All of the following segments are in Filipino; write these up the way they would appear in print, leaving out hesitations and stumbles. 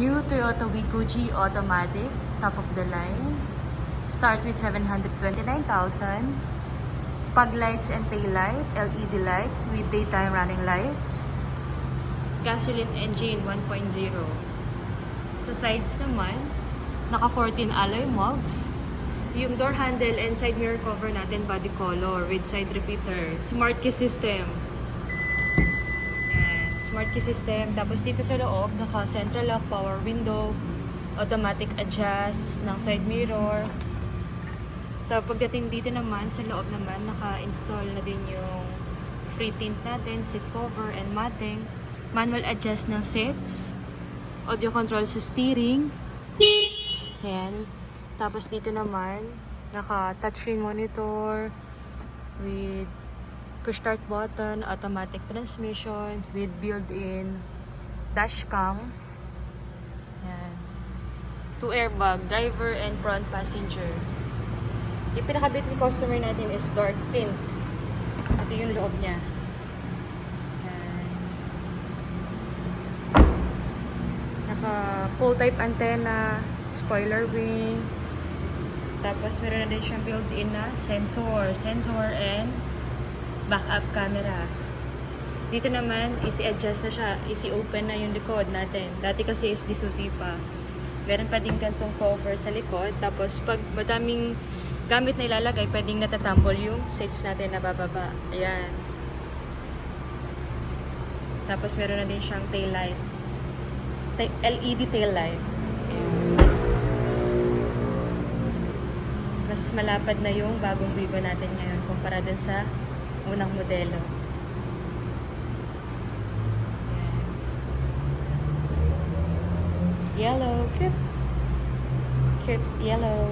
New Toyota Wigo G Automatic, top of the line. Start with 729,000. Fog lights and tail light, LED lights with daytime running lights. Gasoline engine 1.0. Sa sides naman, naka 14 alloy mugs. Yung door handle and side mirror cover natin body color with side repeater. Smart key system. Smart key system. Tapos dito sa loob, naka central lock, power window, automatic adjust ng side mirror. Tapos pagdating dito naman, sa loob naman, naka-install na din yung free tint natin, seat cover and matting. Manual adjust ng seats. Audio control sa steering. Ayan. Tapos dito naman, naka touchscreen monitor with push start button, automatic transmission with built-in dashcam. Yan. 2 airbag, driver and front passenger. Yung pinakabit ni customer natin is dark tint. Ito yung loob niya. Yan. Naka full type antenna, spoiler wing. Tapos meron na din siyang built-in na sensor and backup camera. Dito naman, easy adjust na siya. Easy open na yung likod natin. Dati kasi is disusi pa. Meron pa din kantong cover sa likod. Tapos pag madaming gamit na ilalagay, pwedeng natatambol yung seats natin na bababa. Ayan. Tapos meron na din siyang tail light. LED tail light. Ayan. Mas malapad na yung bagong Wigo natin ngayon kumpara dun sa unang modelo. Yellow, cute. Cute yellow.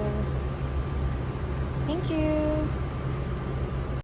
Thank you.